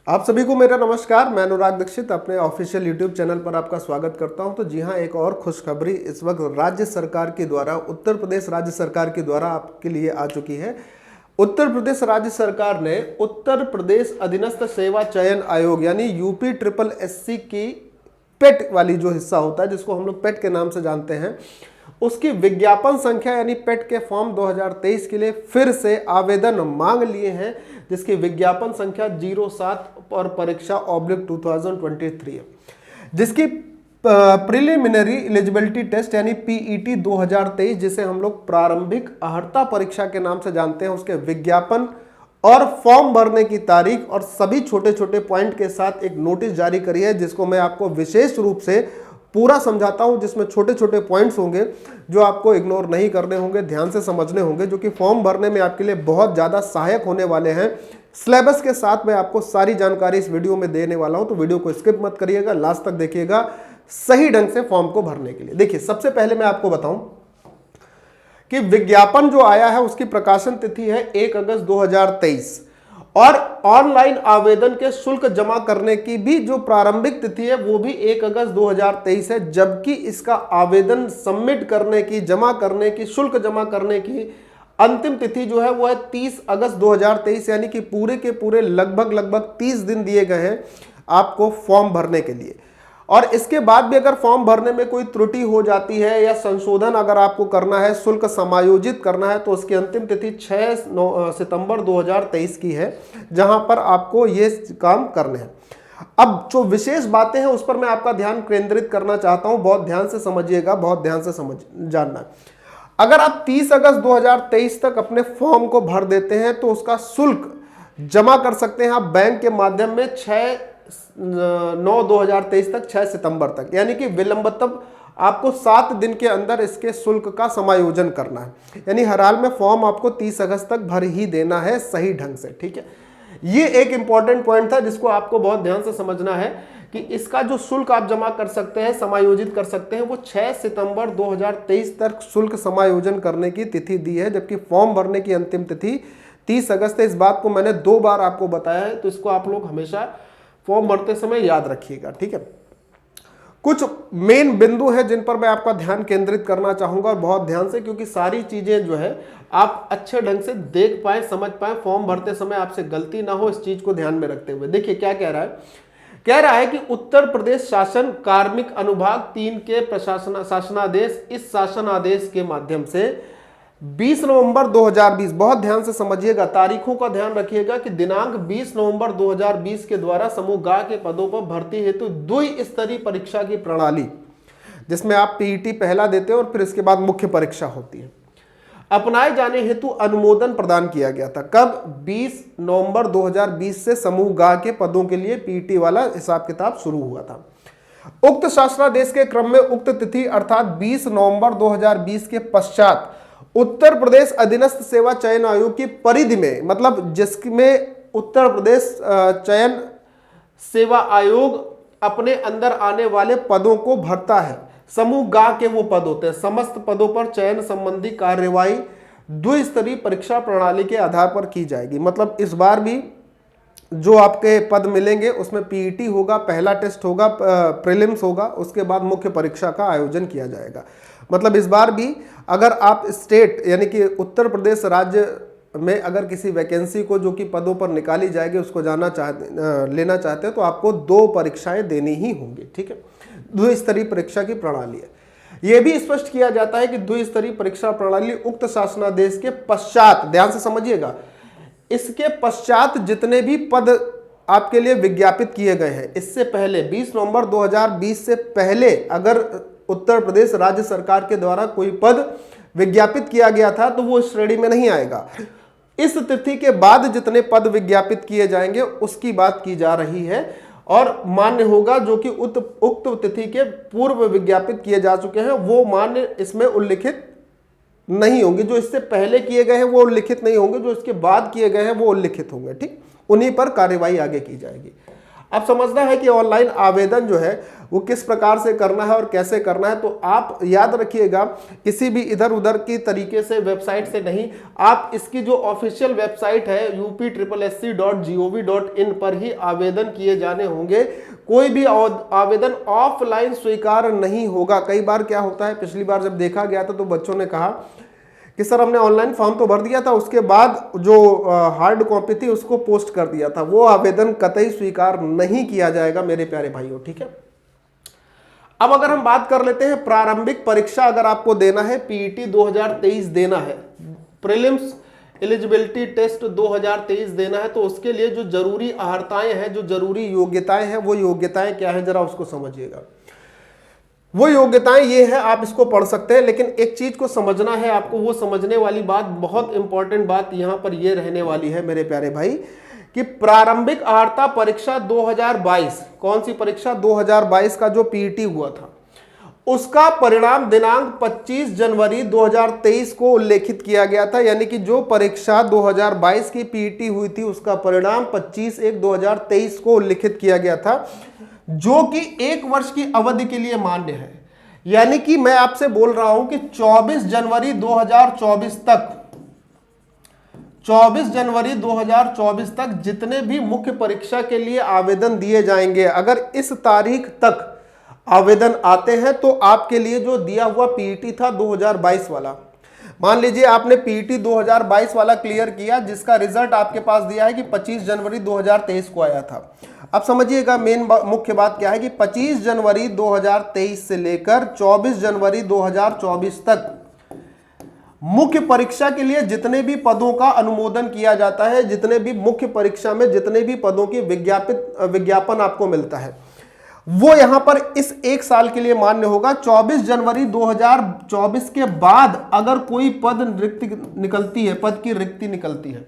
आप सभी को मेरा नमस्कार। मैं अनुराग दीक्षित अपने ऑफिशियल यूट्यूब चैनल पर आपका स्वागत करता हूं। तो जी हां, एक और खुशखबरी इस वक्त राज्य सरकार के द्वारा, उत्तर प्रदेश राज्य सरकार के द्वारा आपके लिए आ चुकी है। उत्तर प्रदेश राज्य सरकार ने उत्तर प्रदेश अधीनस्थ सेवा चयन आयोग यानी यूपी ट्रिपल एससी की पेट वाली जो हिस्सा होता है, जिसको हम लोग पेट के नाम से जानते हैं, उसकी विज्ञापन संख्या यानी पेट के फॉर्म 2023 के लिए फिर से आवेदन मांग लिए हैं, जिसकी विज्ञापन संख्या 07 और परीक्षा /2023 है, जिसकी प्रिलिमिनरी एलिजिबिलिटी टेस्ट यानी पीईटी 2023, जिसे हम लोग प्रारंभिक अर्हता परीक्षा के नाम से जानते हैं, उसके विज्ञापन और फॉर्म भरने की तारीख और सभी छोटे छोटे पॉइंट के साथ एक नोटिस जारी करी है, जिसको मैं आपको विशेष रूप से पूरा समझाता हूं, जिसमें छोटे छोटे पॉइंट्स होंगे जो आपको इग्नोर नहीं करने होंगे, ध्यान से समझने होंगे, जो कि फॉर्म भरने में आपके लिए बहुत ज़्यादा सहायक होने वाले हैं। सिलेबस के साथ मैं आपको सारी जानकारी इस वीडियो में देने वाला हूं, तो वीडियो को स्किप मत करिएगा, लास्ट तक देखिएगा सही ढंग से फॉर्म को भरने के लिए। देखिए, सबसे पहले मैं आपको बताऊं कि विज्ञापन जो आया है उसकी प्रकाशन तिथि है 1 अगस्त 2023 और ऑनलाइन आवेदन के शुल्क जमा करने की भी जो प्रारंभिक तिथि है वो भी 1 अगस्त 2023 है, जबकि इसका आवेदन सबमिट करने की, जमा करने की, शुल्क जमा करने की अंतिम तिथि जो है वो है 30 अगस्त 2023, यानी कि पूरे के पूरे लगभग 30 दिन दिए गए हैं आपको फॉर्म भरने के लिए। और इसके बाद भी अगर फॉर्म भरने में कोई त्रुटि हो जाती है या संशोधन अगर आपको करना है, शुल्क समायोजित करना है, तो उसकी अंतिम तिथि 6 सितंबर 2023 की है, जहां पर आपको ये काम करने हैं। अब जो विशेष बातें हैं उस पर मैं आपका ध्यान केंद्रित करना चाहता हूं, बहुत ध्यान से समझिएगा, बहुत ध्यान से जानना। अगर आप 30 अगस्त 2023 तक अपने फॉर्म को भर देते हैं तो उसका शुल्क जमा कर सकते हैं आप बैंक के माध्यम में 6/9/2023 तक, 6 सितंबर तक, यानी कि विलंबतम आपको 7 दिन के अंदर इसके शुल्क का समायोजन करना है। यानी हर हाल में फॉर्म आपको 30 अगस्त तक भर ही देना है सही ढंग से, ठीक है। ये एक इंपॉर्टेंट पॉइंट था जिसको आपको बहुत ध्यान से समझना है कि इसका जो शुल्क आप जमा कर सकते हैं, समायोजित कर सकते हैं, वो 6 सितंबर 2023 तक शुल्क समायोजन करने की तिथि दी है, जबकि फॉर्म भरने की अंतिम तिथि 30 अगस्त है। इस बात को मैंने 2 बार आपको बताया है, तो इसको आप लोग हमेशा फॉर्म भरते समय याद रखिएगा, ठीक है। कुछ मेन बिंदु हैं जिन पर मैं आपका ध्यान केंद्रित करना चाहूंगा, और बहुत ध्यान से, क्योंकि सारी चीजें जो है आप अच्छे ढंग से देख पाए, समझ पाए, फॉर्म भरते समय आपसे गलती ना हो, इस चीज को ध्यान में रखते हुए। देखिए क्या कह रहा है कि उत्तर प्रदेश शासन कार्मिक अनुभाग 3 के शासनादेश, इस शासनादेश के माध्यम से 20 नवंबर 2020, बहुत ध्यान से समझिएगा, तारीखों का ध्यान रखिएगा कि दिनांक 20 नवंबर 2020 के द्वारा समूह ग के पदों पर भर्ती हेतु द्विस्तरीय परीक्षा की प्रणाली, जिसमें आप पीईटी पहला देते हैं और फिर इसके बाद मुख्य परीक्षा होती है, अपनाए जाने हेतु अनुमोदन प्रदान किया गया था। कब? 20 नवंबर 2020 से समूह ग के पदों के लिए पीईटी वाला हिसाब किताब शुरू हुआ था। उक्त शासनादेश के क्रम में उक्त तिथि अर्थात 20 नवंबर 2020 के पश्चात उत्तर प्रदेश अधीनस्थ सेवा चयन आयोग की परिधि में, मतलब जिसमें उत्तर प्रदेश चयन सेवा आयोग अपने अंदर आने वाले पदों को भरता है, समूह ग के वो पद होते हैं, समस्त पदों पर चयन संबंधी कार्यवाही द्विस्तरीय परीक्षा प्रणाली के आधार पर की जाएगी। मतलब इस बार भी जो आपके पद मिलेंगे उसमें पीईटी होगा, पहला टेस्ट होगा, प्रीलिम्स होगा, उसके बाद मुख्य परीक्षा का आयोजन किया जाएगा। मतलब इस बार भी अगर आप स्टेट यानी कि उत्तर प्रदेश राज्य में अगर किसी वैकेंसी को जो कि पदों पर निकाली जाएगी उसको लेना चाहते हैं तो आपको 2 परीक्षाएं देनी ही होंगी, ठीक है। द्विस्तरीय परीक्षा की प्रणाली है। यह भी स्पष्ट किया जाता है कि द्विस्तरीय परीक्षा प्रणाली उक्त शासनादेश के पश्चात, ध्यान से समझिएगा, इसके पश्चात जितने भी पद आपके लिए विज्ञापित किए गए हैं, इससे पहले 20 नवंबर 2020 से पहले अगर उत्तर प्रदेश राज्य सरकार के द्वारा कोई पद विज्ञापित किया गया था तो वो इस श्रेणी में नहीं आएगा। इस तिथि के बाद जितने पद विज्ञापित किए जाएंगे उसकी बात की जा रही है और मान्य होगा, जो कि उक्त तिथि के पूर्व विज्ञापित किए जा चुके हैं वो मान्य इसमें उल्लिखित नहीं होंगे। जो इससे पहले किए गए हैं वो उल्लिखित नहीं होंगे, जो इसके बाद किए गए हैं वो उल्लिखित होंगे, ठीक। उन्हीं पर कार्यवाही आगे की जाएगी। अब समझना है कि ऑनलाइन आवेदन जो है वो किस प्रकार से करना है और कैसे करना है। तो आप याद रखिएगा, किसी भी इधर उधर की तरीके से वेबसाइट से नहीं, आप इसकी जो ऑफिशियल वेबसाइट है upSSC.gov.in पर ही आवेदन किए जाने होंगे। कोई भी आवेदन ऑफलाइन स्वीकार नहीं होगा। कई बार क्या होता है, पिछली बार जब देखा गया था तो बच्चों ने कहा कि सर हमने ऑनलाइन फॉर्म तो भर दिया था, उसके बाद जो हार्ड कॉपी थी उसको पोस्ट कर दिया था। वो आवेदन कतई स्वीकार नहीं किया जाएगा मेरे प्यारे भाइयों, ठीक है। अब अगर हम बात कर लेते हैं प्रारंभिक परीक्षा अगर आपको देना है, पीईटी 2023 देना है, प्रीलिम्स एलिजिबिलिटी टेस्ट 2023 देना है, तो उसके लिए जो जरूरी अर्हताएं हैं, जो जरूरी योग्यताएं हैं, वो योग्यताएं क्या है जरा उसको समझिएगा। वो योग्यताएं ये है, आप इसको पढ़ सकते हैं, लेकिन एक चीज को समझना है आपको। वो समझने वाली बात, बहुत इंपॉर्टेंट बात यहां पर ये रहने वाली है मेरे प्यारे भाई, कि प्रारंभिक अर्हता परीक्षा 2022, कौन सी परीक्षा, 2022 का जो पीईटी हुआ था, उसका परिणाम दिनांक 25 जनवरी 2023 को उल्लेखित किया गया था। यानी कि जो परीक्षा 2022 की पीईटी हुई थी उसका परिणाम 25/1/2023 को उल्लिखित किया गया था, जो कि 1 वर्ष की अवधि के लिए मान्य है। यानी कि मैं आपसे बोल रहा हूं कि 24 जनवरी 2024 तक, 24 जनवरी 2024 तक जितने भी मुख्य परीक्षा के लिए आवेदन दिए जाएंगे, अगर इस तारीख तक आवेदन आते हैं तो आपके लिए जो दिया हुआ पीईटी था 2022 वाला, मान लीजिए आपने पीईटी 2022 वाला क्लियर किया, जिसका रिजल्ट आपके पास दिया है कि 25 जनवरी 2023 को आया था। अब समझिएगा मेन मुख्य बात क्या है कि 25 जनवरी 2023 से लेकर 24 जनवरी 2024 तक मुख्य परीक्षा के लिए जितने भी पदों का अनुमोदन किया जाता है, जितने भी मुख्य परीक्षा में जितने भी पदों की विज्ञापन आपको मिलता है, वो यहां पर इस 1 साल के लिए मान्य होगा। 24 जनवरी 2024 के बाद अगर कोई पद निकलती है, पद की रिक्ति निकलती है,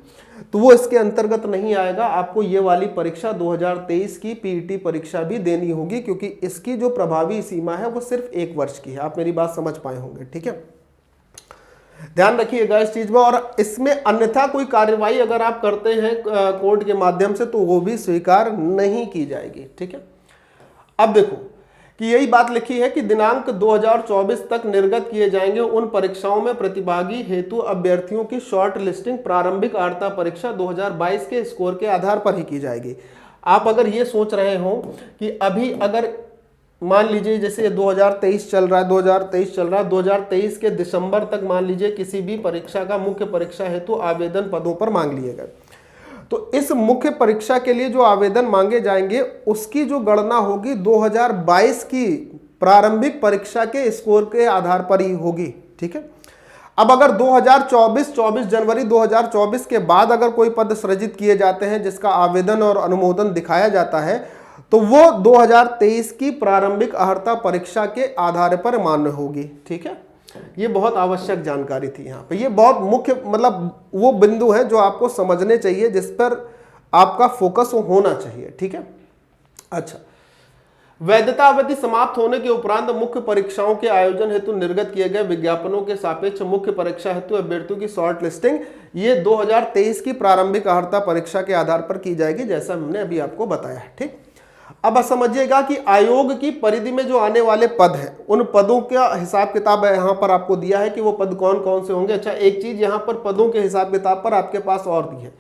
तो वो इसके अंतर्गत नहीं आएगा। आपको ये वाली परीक्षा 2023 की पीईटी परीक्षा भी देनी होगी, क्योंकि इसकी जो प्रभावी सीमा है वो सिर्फ 1 वर्ष की है। आप मेरी बात समझ पाए होंगे, ठीक है। ध्यान रखिएगा इस चीज में। और इसमें अन्यथा कोई कार्यवाही अगर आप करते हैं कोर्ट के माध्यम से, तो वो भी स्वीकार नहीं की जाएगी, ठीक है। अब देखो कि यही बात लिखी है कि दिनांक 2024 तक निर्गत किए जाएंगे उन परीक्षाओं में प्रतिभागी हेतु अभ्यर्थियों की शॉर्ट लिस्टिंग प्रारंभिक अर्हता परीक्षा 2022 के स्कोर के आधार पर ही की जाएगी। आप अगर ये सोच रहे हो कि अभी अगर मान लीजिए जैसे 2023 चल रहा है, 2023 के दिसंबर तक मान लीजिए किसी भी परीक्षा का मुख्य परीक्षा हेतु आवेदन पदों पर मांग लिए गए, तो इस मुख्य परीक्षा के लिए जो आवेदन मांगे जाएंगे उसकी जो गणना होगी 2022 की प्रारंभिक परीक्षा के स्कोर के आधार पर ही होगी, ठीक है। अब अगर 24 जनवरी 2024 के बाद अगर कोई पद सृजित किए जाते हैं जिसका आवेदन और अनुमोदन दिखाया जाता है, तो वो 2023 की प्रारंभिक अर्हता परीक्षा के आधार पर मान्य होगी, ठीक है। ये बहुत आवश्यक जानकारी थी यहाँ पे। ये बहुत मुख्य मतलब वो बिंदु है जो आपको समझने चाहिए, जिस पर आपका फोकस होना चाहिए, ठीक है। अच्छा, वैधता अवधि समाप्त होने के उपरांत मुख्य परीक्षाओं के आयोजन हेतु निर्गत किए गए विज्ञापनों के सापेक्ष मुख्य परीक्षा हेतु अभ्यर्थियों की शॉर्ट लिस्टिंग ये 2023 की प्रारंभिक अर्हता परीक्षा के आधार पर की जाएगी, जैसा हमने अभी आपको बताया है, ठीक। अब समझिएगा कि आयोग की परिधि में जो आने वाले पद हैं, उन पदों का हिसाब किताब यहाँ पर आपको दिया है कि वो पद कौन कौन से होंगे। अच्छा, एक चीज यहाँ पर पदों के हिसाब किताब पर आपके पास और दी है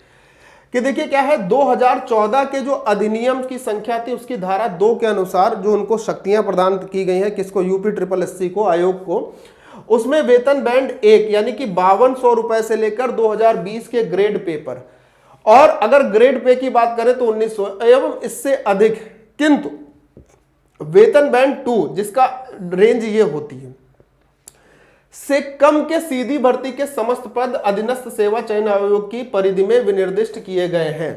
कि देखिए क्या है, 2014 के जो अधिनियम की संख्या थी उसकी धारा 2 के अनुसार जो उनको शक्तियां प्रदान की गई हैं, किसको, UPSSC को, आयोग को, उसमें वेतन बैंड 1 यानी कि 5200 रुपए से लेकर 2020 के ग्रेड पे पर, और अगर ग्रेड पे की बात करें तो 1900 एवं इससे अधिक, किंतु वेतन बैंड 2 जिसका रेंज ये होती है से कम के सीधी भर्ती के समस्त पद अधीनस्थ सेवा चयन आयोग की परिधि में विनिर्दिष्ट किए गए हैं।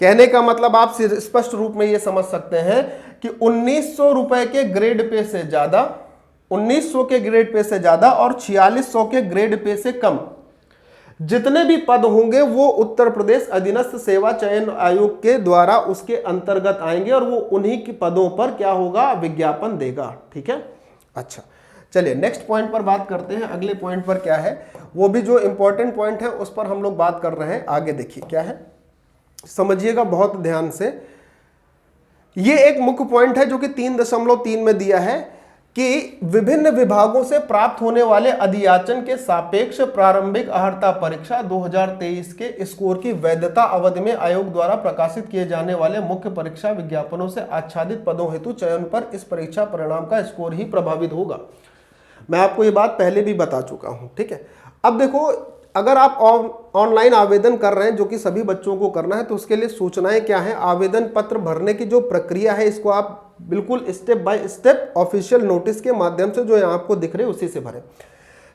कहने का मतलब आप स्पष्ट रूप में ये समझ सकते हैं कि 1900 रुपए के ग्रेड पे से ज्यादा, 1900 के ग्रेड पे से ज्यादा और 4600 के ग्रेड पे से कम जितने भी पद होंगे वो उत्तर प्रदेश अधीनस्थ सेवा चयन आयोग के द्वारा उसके अंतर्गत आएंगे और वो उन्हीं के पदों पर क्या होगा, विज्ञापन देगा, ठीक है। अच्छा, चलिए नेक्स्ट पॉइंट पर बात करते हैं। अगले पॉइंट पर क्या है, वो भी जो इंपॉर्टेंट पॉइंट है उस पर हम लोग बात कर रहे हैं। आगे देखिए क्या है, समझिएगा बहुत ध्यान से। ये एक मुख्य पॉइंट है जो कि 3.3 में दिया है कि विभिन्न विभागों से प्राप्त होने वाले अधियाचन के सापेक्ष प्रारंभिक अर्हता परीक्षा 2023 के स्कोर की वैधता अवधि में आयोग द्वारा प्रकाशित किए जाने वाले मुख्य परीक्षा विज्ञापनों से आच्छादित पदों हेतु चयन पर इस परीक्षा परिणाम का स्कोर ही प्रभावित होगा। मैं आपको ये बात पहले भी बता चुका हूं, ठीक है। अब देखो, अगर आप ऑनलाइन आवेदन कर रहे हैं, जो कि सभी बच्चों को करना है, तो उसके लिए सूचनाएं क्या है। आवेदन पत्र भरने की जो प्रक्रिया है, इसको आप बिल्कुल step by step official notice के माध्यम से जो यहाँ आपको दिख रहे उसी से भरें।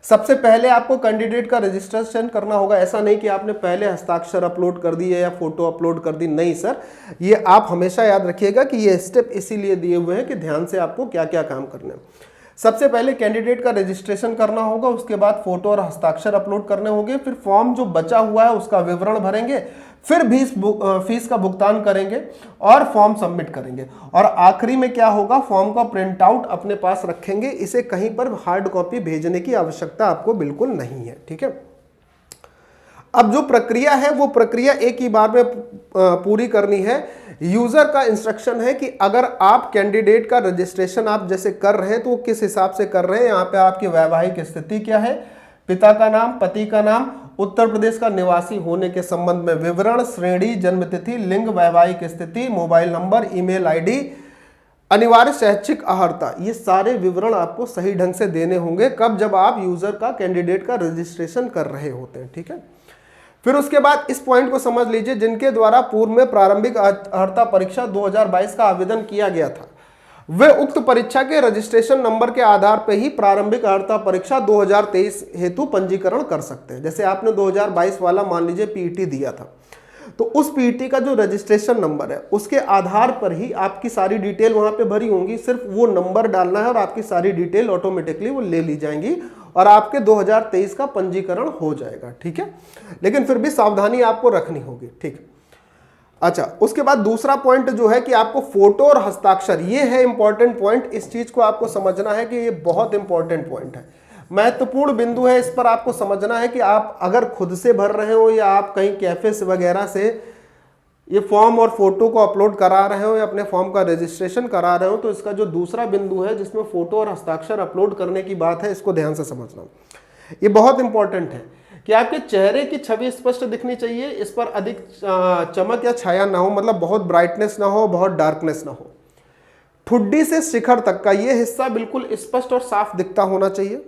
सबसे पहले आपको कैंडिडेट का रजिस्ट्रेशन करना होगा। ऐसा नहीं कि आपने पहले हस्ताक्षर अपलोड कर दिए या फोटो अपलोड कर दी, नहीं सर। ये आप हमेशा याद रखिएगा कि ये स्टेप इसीलिए दिए हुए हैं कि ध्यान से आपको क्या क्या काम करने हैं। सबसे पहले कैंडिडेट का रजिस्ट्रेशन करना होगा, उसके बाद फोटो और हस्ताक्षर अपलोड करने होंगे, फिर फॉर्म जो बचा हुआ है उसका विवरण भरेंगे, फिर फीस का भुगतान करेंगे और फॉर्म सबमिट करेंगे, और आखिरी में क्या होगा, फॉर्म का प्रिंट आउट अपने पास रखेंगे। इसे कहीं पर हार्ड कॉपी भेजने की आवश्यकता आपको बिल्कुल नहीं है, ठीक है। अब जो प्रक्रिया है वो प्रक्रिया एक ही बार में पूरी करनी है। यूजर का इंस्ट्रक्शन है कि अगर आप कैंडिडेट का रजिस्ट्रेशन आप जैसे कर रहे हैं तो किस हिसाब से कर रहे हैं। यहाँ पे आपकी वैवाहिक स्थिति क्या है, पिता का नाम, पति का नाम, उत्तर प्रदेश का निवासी होने के संबंध में विवरण, श्रेणी, जन्मतिथि, लिंग, वैवाहिक स्थिति, मोबाइल नंबर, ईमेल आईडी, अनिवार्य शैक्षिक अर्हता, ये सारे विवरण आपको सही ढंग से देने होंगे। कब? जब आप यूजर का, कैंडिडेट का रजिस्ट्रेशन कर रहे होते हैं, ठीक है। फिर उसके बाद इस पॉइंट को समझ लीजिए, जिनके द्वारा पूर्व में प्रारंभिक अर्हता परीक्षा 2022 का आवेदन किया गया था, वे उक्त परीक्षा के रजिस्ट्रेशन नंबर के आधार पर ही प्रारंभिक अर्हता परीक्षा 2023 हेतु पंजीकरण कर सकते हैं। जैसे आपने 2022 वाला मान लीजिए पीईटी दिया था, तो उस पीईटी का जो रजिस्ट्रेशन नंबर है उसके आधार पर ही आपकी सारी डिटेल वहां पे भरी होंगी। सिर्फ वो नंबर डालना है और आपकी सारी डिटेल ऑटोमेटिकली वो ले ली जाएंगी और आपके 2023 का पंजीकरण हो जाएगा, ठीक है। लेकिन फिर भी सावधानी आपको रखनी होगी, ठीक है। अच्छा, उसके बाद दूसरा पॉइंट जो है कि आपको फोटो और हस्ताक्षर, ये है इंपॉर्टेंट पॉइंट। इस चीज को आपको समझना है कि ये बहुत इंपॉर्टेंट पॉइंट है, महत्वपूर्ण बिंदु है। इस पर आपको समझना है कि आप अगर खुद से भर रहे हो या आप कहीं कैफे से वगैरह से ये फॉर्म और फोटो को अपलोड करा रहे हो या अपने फॉर्म का रजिस्ट्रेशन करा रहे हो, तो इसका जो दूसरा बिंदु है जिसमें फोटो और हस्ताक्षर अपलोड करने की बात है, इसको ध्यान से समझना। ये बहुत इंपॉर्टेंट है कि आपके चेहरे की छवि स्पष्ट दिखनी चाहिए, इस पर अधिक चमक या छाया ना हो, मतलब बहुत ब्राइटनेस ना हो, बहुत डार्कनेस ना हो। ठुड्डी से शिखर तक का ये हिस्सा बिल्कुल स्पष्ट और साफ दिखता होना चाहिए।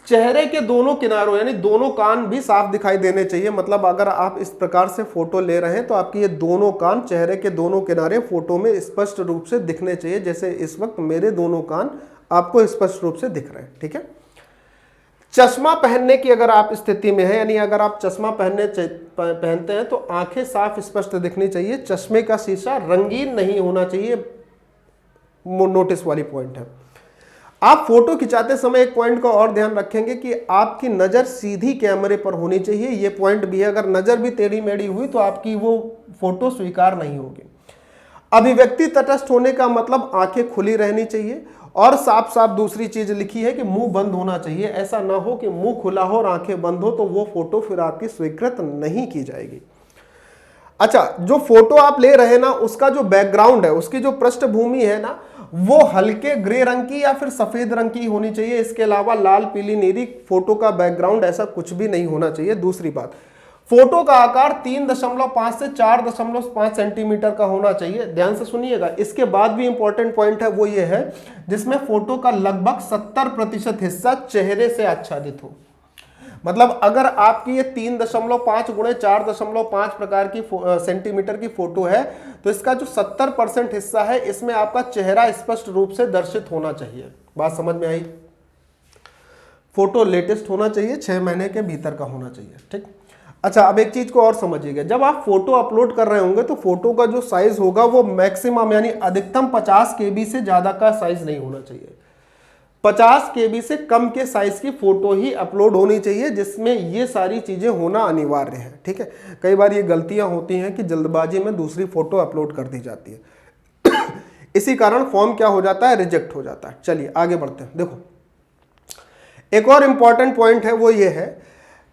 चेहरे के दोनों किनारों यानी दोनों कान भी साफ दिखाई देने चाहिए। मतलब अगर आप इस प्रकार से फोटो ले रहे हैं तो आपके ये दोनों कान, चेहरे के दोनों किनारे फोटो में स्पष्ट रूप से दिखने चाहिए, जैसे इस वक्त मेरे दोनों कान आपको स्पष्ट रूप से दिख रहे हैं, ठीक है। चश्मा पहनने की अगर आप स्थिति में है, यानी अगर आप चश्मा पहनते हैं तो आंखें साफ स्पष्ट दिखनी चाहिए। चश्मे का शीशा रंगीन नहीं होना चाहिए, नोटिस वाली पॉइंट है। आप फोटो खिंचाते समय एक पॉइंट का और ध्यान रखेंगे कि आपकी नजर सीधी कैमरे पर होनी चाहिए। ये पॉइंट भी है, अगर नजर भी टेढ़ी मेढ़ी हुई तो आपकी वो फोटो स्वीकार नहीं होगी। अभिव्यक्ति तटस्थ होने का मतलब आंखें खुली रहनी चाहिए और साफ साफ दूसरी चीज लिखी है कि मुंह बंद होना चाहिए। ऐसा ना हो कि मुंह खुला हो और आंखें बंद हो, तो वो फोटो फिर आपकी स्वीकृत नहीं की जाएगी। अच्छा, जो फोटो आप ले रहे हैं ना, उसका जो बैकग्राउंड है, उसकी जो पृष्ठभूमि है ना, वो हल्के ग्रे रंग की या फिर सफेद रंग की होनी चाहिए। इसके अलावा लाल, पीली, नीली फोटो का बैकग्राउंड ऐसा कुछ भी नहीं होना चाहिए। दूसरी बात, फोटो का आकार 3.5 से 4.5 सेंटीमीटर का होना चाहिए। ध्यान से सुनिएगा। इसके बाद भी इंपॉर्टेंट पॉइंट है, वो ये है जिसमें फोटो का लगभग 70% हिस्सा चेहरे से आच्छादित हो। मतलब अगर आपकी ये 3.5 गुणे 4.5 प्रकार की सेंटीमीटर की फोटो है, तो इसका जो 70% हिस्सा है, इसमें आपका चेहरा स्पष्ट रूप से दर्शित होना चाहिए। बात समझ में आई? फोटो लेटेस्ट होना चाहिए, 6 महीने के भीतर का होना चाहिए, ठीक। अच्छा, अब एक चीज को और समझिएगा। जब आप फोटो अपलोड कर रहे होंगे तो फोटो का जो साइज होगा वो मैक्सिमम यानी अधिकतम 50 KB से ज्यादा का साइज नहीं होना चाहिए। 50 KB से कम के साइज की फोटो ही अपलोड होनी चाहिए, जिसमें ये सारी चीजें होना अनिवार्य है, ठीक है। कई बार ये गलतियां होती हैं कि जल्दबाजी में दूसरी फोटो अपलोड कर दी जाती है इसी कारण फॉर्म क्या हो जाता है, रिजेक्ट हो जाता है। चलिए आगे बढ़ते हैं। देखो, एक और इंपॉर्टेंट पॉइंट है, वो ये है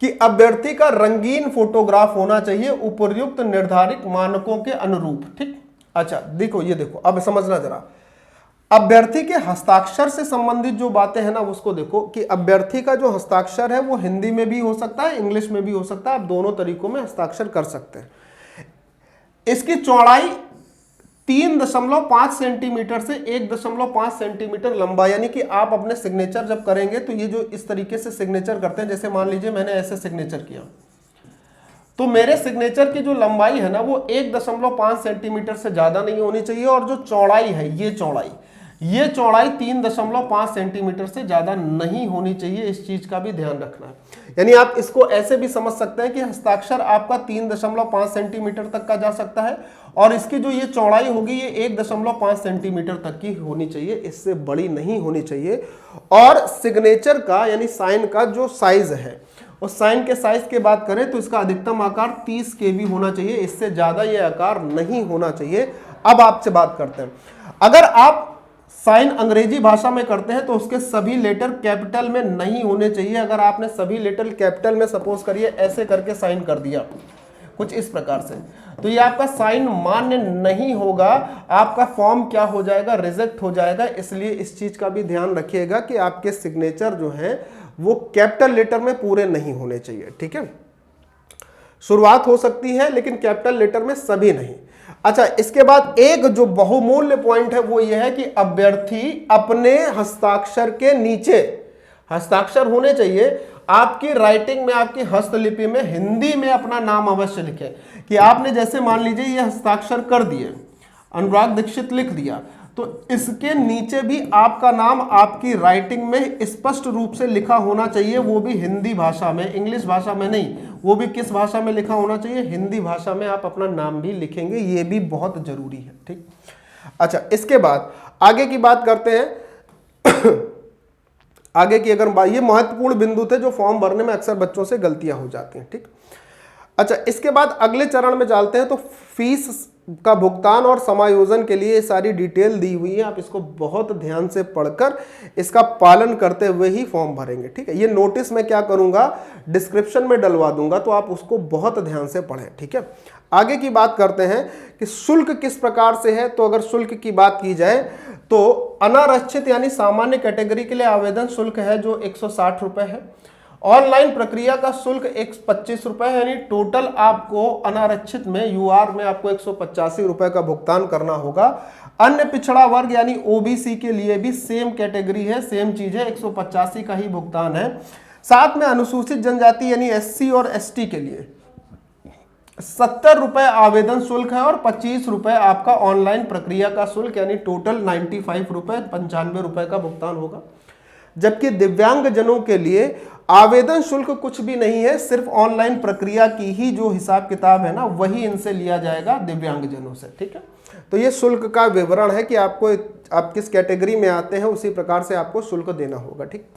कि अभ्यर्थी का रंगीन फोटोग्राफ होना चाहिए, उपर्युक्त निर्धारित मानकों के अनुरूप, ठीक। अच्छा देखो, ये देखो, अब समझना जरा, अभ्यर्थी के हस्ताक्षर से संबंधित जो बातें हैं ना उसको देखो कि अभ्यर्थी का जो हस्ताक्षर है वो हिंदी में भी हो सकता है, इंग्लिश में भी हो सकता है, आप दोनों तरीकों में हस्ताक्षर कर सकते हैं। इसकी चौड़ाई 3.5 सेंटीमीटर से 1.5 सेंटीमीटर लंबा, यानी कि आप अपने सिग्नेचर जब करेंगे तो ये जो इस तरीके से सिग्नेचर करते हैं, जैसे मान लीजिए मैंने ऐसे सिग्नेचर किया, तो मेरे सिग्नेचर की जो लंबाई है ना वो 1.5 सेंटीमीटर से ज्यादा नहीं होनी चाहिए, और जो चौड़ाई है ये चौड़ाई 3.5 सेंटीमीटर से ज्यादा नहीं होनी चाहिए। इस चीज का भी ध्यान रखना है। यानी आप इसको ऐसे भी समझ सकते हैं कि हस्ताक्षर आपका 3.5 सेंटीमीटर तक का जा सकता है, और इसकी जो ये चौड़ाई होगी ये 1.5 सेंटीमीटर तक की होनी चाहिए, इससे बड़ी नहीं होनी चाहिए। और सिग्नेचर का यानी साइन का जो साइज है, उस साइन के साइज की बात करें तो इसका अधिकतम आकार 30 KB होना चाहिए, इससे ज्यादा ये आकार नहीं होना चाहिए। अब आपसे बात करते हैं, अगर आप साइन अंग्रेजी भाषा में करते हैं तो उसके सभी लेटर कैपिटल में नहीं होने चाहिए। अगर आपने सभी लेटर कैपिटल में सपोज करिए ऐसे करके साइन कर दिया कुछ इस प्रकार से, तो ये आपका साइन मान्य नहीं होगा, आपका फॉर्म क्या हो जाएगा, रिजेक्ट हो जाएगा। इसलिए इस चीज का भी ध्यान रखिएगा कि आपके सिग्नेचर जो है वो कैपिटल लेटर में पूरे नहीं होने चाहिए, ठीक है। शुरुआत हो सकती है लेकिन कैपिटल लेटर में सभी नहीं। अच्छा, इसके बाद एक जो बहुमूल्य पॉइंट है वो ये है कि अभ्यर्थी अपने हस्ताक्षर के नीचे, हस्ताक्षर होने चाहिए आपकी राइटिंग में, आपकी हस्तलिपि में हिंदी में अपना नाम अवश्य लिखें। कि आपने जैसे मान लीजिए ये हस्ताक्षर कर दिए, अनुराग दीक्षित लिख दिया, तो इसके नीचे भी आपका नाम आपकी राइटिंग में स्पष्ट रूप से लिखा होना चाहिए, वो भी हिंदी भाषा में, इंग्लिश भाषा में नहीं। वो भी किस भाषा में लिखा होना चाहिए, हिंदी भाषा में आप अपना नाम भी लिखेंगे, ये भी बहुत जरूरी है, ठीक। अच्छा, इसके बाद आगे की बात करते हैं। आगे की अगर ये महत्वपूर्ण बिंदु थे जो फॉर्म भरने में अक्सर बच्चों से गलतियां हो जाती हैं, ठीक। अच्छा, इसके बाद अगले चरण में चलते हैं। तो फीस का भुगतान और समायोजन के लिए सारी डिटेल दी हुई है, आप इसको बहुत ध्यान से पढ़कर इसका पालन करते हुए ही फॉर्म भरेंगे, ठीक है। ये नोटिस मैं क्या करूंगा, डिस्क्रिप्शन में डलवा दूंगा, तो आप उसको बहुत ध्यान से पढ़ें, ठीक है। आगे की बात करते हैं कि शुल्क किस प्रकार से है। तो अगर शुल्क की बात की जाए तो अनारक्षित यानी सामान्य कैटेगरी के लिए आवेदन शुल्क है जो 160 रुपए है। ऑनलाइन प्रक्रिया का शुल्क 125 रुपए है, यानी टोटल आपको अनारक्षित में यूआर में आपको 185 रुपए का भुगतान करना होगा। अन्य पिछड़ा वर्ग यानी ओबीसी के लिए भी सेम कैटेगरी है, सेम चीज है, 185 का ही भुगतान है। साथ में अनुसूचित जनजाति यानी एससी और एसटी के लिए 70 रुपए आवेदन शुल्क है और 25 रुपए आपका ऑनलाइन प्रक्रिया का शुल्क, यानी टोटल 95 रुपए, 95 रुपए का भुगतान होगा। जबकि दिव्यांग जनों के लिए आवेदन शुल्क कुछ भी नहीं है, सिर्फ ऑनलाइन प्रक्रिया की ही जो हिसाब किताब है ना वही इनसे लिया जाएगा दिव्यांग जनों से, ठीक है। तो ये शुल्क का विवरण है कि आपको, आप किस कैटेगरी में आते हैं उसी प्रकार से आपको शुल्क देना होगा, ठीक।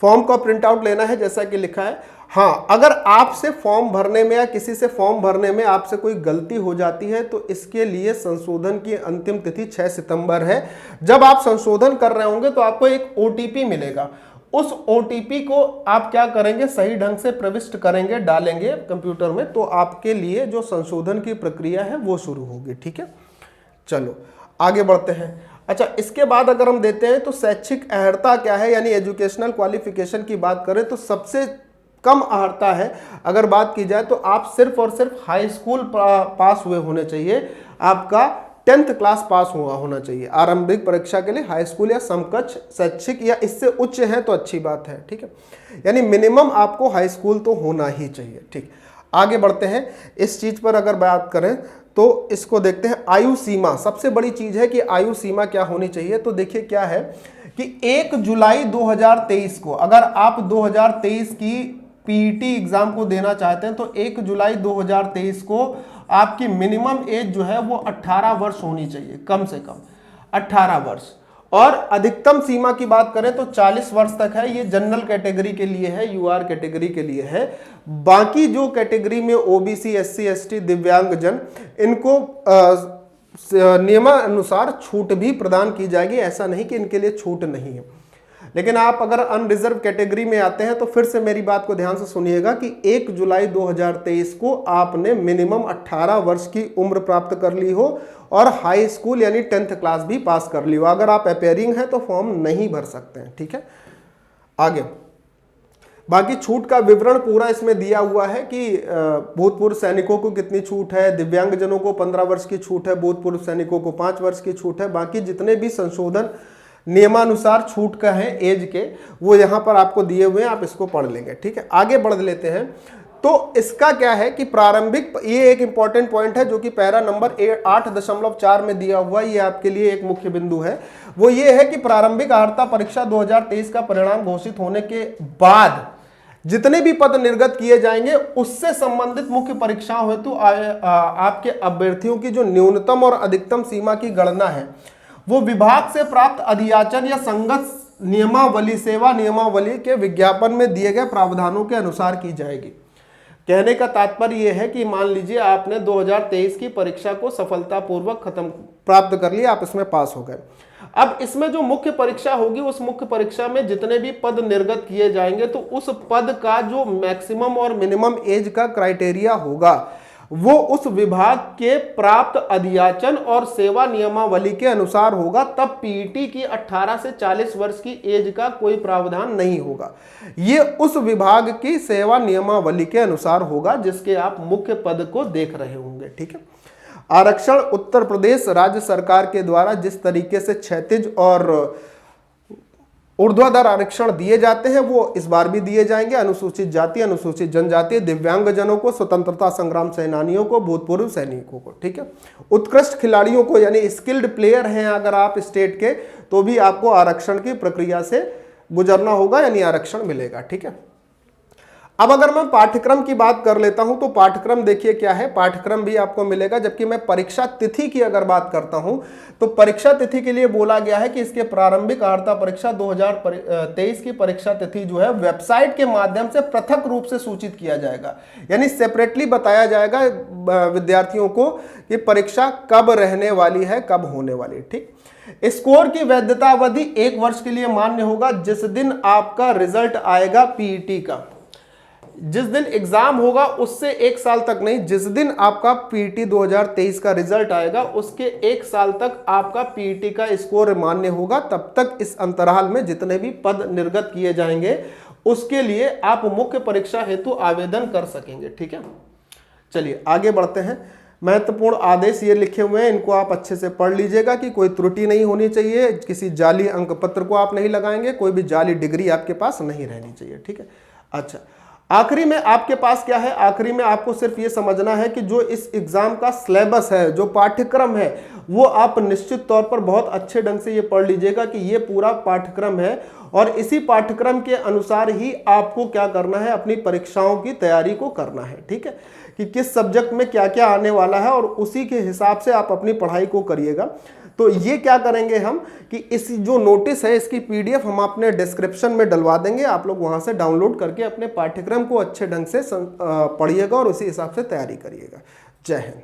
फॉर्म का प्रिंट आउट लेना है जैसा कि लिखा है। हाँ, अगर आपसे फॉर्म भरने में या किसी से फॉर्म भरने में आपसे कोई गलती हो जाती है तो इसके लिए संशोधन की अंतिम तिथि 6 सितंबर है। जब आप संशोधन कर रहे होंगे तो आपको एक ओटीपी मिलेगा, उस ओटीपी को आप क्या करेंगे, सही ढंग से प्रविष्ट करेंगे, डालेंगे कंप्यूटर में, तो आपके लिए जो संशोधन की प्रक्रिया है वो शुरू होगी, ठीक है। चलो आगे बढ़ते हैं। अच्छा, इसके बाद अगर हम देते हैं तो शैक्षिक अर्हता क्या है, यानी एजुकेशनल क्वालिफिकेशन की बात करें तो सबसे कम अर्हता है अगर बात की जाए तो आप सिर्फ और सिर्फ हाई स्कूल पास हुए होने चाहिए, आपका 10th क्लास पास हुआ होना चाहिए। आरंभिक परीक्षा के लिए हाई स्कूल या समकक्ष शैक्षिक या इससे उच्च है तो अच्छी बात है, ठीक है। यानी मिनिमम आपको हाई स्कूल तो होना ही चाहिए, ठीक। आगे बढ़ते हैं। इस चीज पर अगर बात करें तो इसको देखते हैं, आयु सीमा सबसे बड़ी चीज है कि आयु सीमा क्या होनी चाहिए। तो देखिए क्या है कि 1 जुलाई 2023 को अगर आप 2023 की पीईटी एग्जाम को देना चाहते हैं तो 1 जुलाई 2023 को आपकी मिनिमम एज जो है वो 18 वर्ष होनी चाहिए, कम से कम 18 वर्ष। और अधिकतम सीमा की बात करें तो 40 वर्ष तक है, ये जनरल कैटेगरी के लिए है, यूआर कैटेगरी के लिए है। बाकी जो कैटेगरी में ओबीसी, एससी, एसटी, दिव्यांगजन, इनको नियमानुसार छूट भी प्रदान की जाएगी, ऐसा नहीं कि इनके लिए छूट नहीं है। लेकिन आप अगर अनरिजर्व कैटेगरी में आते हैं तो फिर से मेरी बात को ध्यान से सुनिएगा कि 1 जुलाई 2023 को आपने मिनिमम 18 वर्ष की उम्र प्राप्त कर ली हो और हाई स्कूल यानी 10th क्लास भी पास कर ली हो। अगर आप अपेयरिंग हैं तो फॉर्म नहीं भर सकते हैं, ठीक है। आगे बाकी छूट का विवरण पूरा इसमें दिया हुआ है कि भूतपूर्व सैनिकों को कितनी छूट है, दिव्यांगजनों को 15 वर्ष की छूट है, भूतपूर्व सैनिकों को 5 वर्ष की छूट है। बाकी जितने भी संशोधन नियमानुसार छूट का है एज के, वो यहाँ पर आपको दिए हुए हैं, आप इसको पढ़ लेंगे, ठीक है। आगे बढ़ लेते हैं। तो इसका क्या है कि प्रारंभिक, ये एक इंपॉर्टेंट पॉइंट है जो कि पैरा नंबर 8.4 में दिया हुआ, ये आपके लिए एक मुख्य बिंदु है। वो ये है कि प्रारंभिक अर्हता परीक्षा 2023 का परिणाम घोषित होने के बाद जितने भी पद निर्गत किए जाएंगे उससे संबंधित मुख्य परीक्षाओं हेतु आपके अभ्यर्थियों की जो न्यूनतम और अधिकतम सीमा की गणना है वो विभाग से प्राप्त अधियाचन या संगत नियमावली, सेवा नियमावली के विज्ञापन में दिए गए प्रावधानों के अनुसार की जाएगी। कहने का तात्पर्य यह है कि मान लीजिए आपने 2023 की परीक्षा को सफलतापूर्वक प्राप्त कर लिया, आप इसमें पास हो गए। अब इसमें जो मुख्य परीक्षा होगी उस मुख्य परीक्षा में जितने भी पद निर्गत किए जाएंगे तो उस पद का जो मैक्सिमम और मिनिमम एज का क्राइटेरिया होगा वो उस विभाग के प्राप्त अधियाचन और सेवा नियमावली के अनुसार होगा। तब पीईटी की 18 से 40 वर्ष की एज का कोई प्रावधान नहीं होगा। ये उस विभाग की सेवा नियमावली के अनुसार होगा जिसके आप मुख्य पद को देख रहे होंगे, ठीक है। आरक्षण उत्तर प्रदेश राज्य सरकार के द्वारा जिस तरीके से क्षैतिज और ऊर्ध्वाधर आरक्षण दिए जाते हैं वो इस बार भी दिए जाएंगे। अनुसूचित जाति, अनुसूचित जनजाति, दिव्यांगजनों को, स्वतंत्रता संग्राम सेनानियों को, भूतपूर्व सैनिकों को, ठीक है। उत्कृष्ट खिलाड़ियों को यानी स्किल्ड प्लेयर हैं अगर आप स्टेट के तो भी आपको आरक्षण की प्रक्रिया से गुजरना होगा यानी आरक्षण मिलेगा, ठीक है। अब अगर मैं पाठ्यक्रम की बात कर लेता हूं तो पाठ्यक्रम देखिए क्या है, पाठ्यक्रम भी आपको मिलेगा। जबकि मैं परीक्षा तिथि की अगर बात करता हूं तो परीक्षा तिथि के लिए बोला गया है कि इसके प्रारंभिक अर्हता परीक्षा 2023 की परीक्षा तिथि जो है वेबसाइट के माध्यम से पृथक रूप से सूचित किया जाएगा, यानी सेपरेटली बताया जाएगा विद्यार्थियों को कि परीक्षा कब रहने वाली है, कब होने वाली है, ठीक। स्कोर की वैधता अवधि 1 वर्ष के लिए मान्य होगा जिस दिन आपका रिजल्ट आएगा पीईटी का। जिस दिन एग्जाम होगा उससे 1 साल तक नहीं, जिस दिन आपका पीईटी 2023 का रिजल्ट आएगा उसके 1 साल तक आपका पीईटी का स्कोर मान्य होगा। तब तक इस अंतराल में जितने भी पद निर्गत किए जाएंगे उसके लिए आप मुख्य परीक्षा हेतु आवेदन कर सकेंगे, ठीक है। चलिए आगे बढ़ते हैं। महत्वपूर्ण आदेश ये लिखे हुए हैं, इनको आप अच्छे से पढ़ लीजिएगा कि कोई त्रुटि नहीं होनी चाहिए, किसी जाली अंक पत्र को आप नहीं लगाएंगे, कोई भी जाली डिग्री आपके पास नहीं रहनी चाहिए, ठीक है। अच्छा, आखिरी में आपके पास क्या है, आखिरी में आपको सिर्फ ये समझना है कि जो इस एग्जाम का सिलेबस है, जो पाठ्यक्रम है, वो आप निश्चित तौर पर बहुत अच्छे ढंग से ये पढ़ लीजिएगा कि ये पूरा पाठ्यक्रम है और इसी पाठ्यक्रम के अनुसार ही आपको क्या करना है, अपनी परीक्षाओं की तैयारी को करना है, ठीक है। कि किस सब्जेक्ट में क्या क्या आने वाला है और उसी के हिसाब से आप अपनी पढ़ाई को करिएगा। तो ये क्या करेंगे हम कि इस जो नोटिस है इसकी पीडीएफ हम अपने डिस्क्रिप्शन में डलवा देंगे, आप लोग वहां से डाउनलोड करके अपने पाठ्यक्रम को अच्छे ढंग से पढ़िएगा और उसी हिसाब से तैयारी करिएगा। जय हिंद।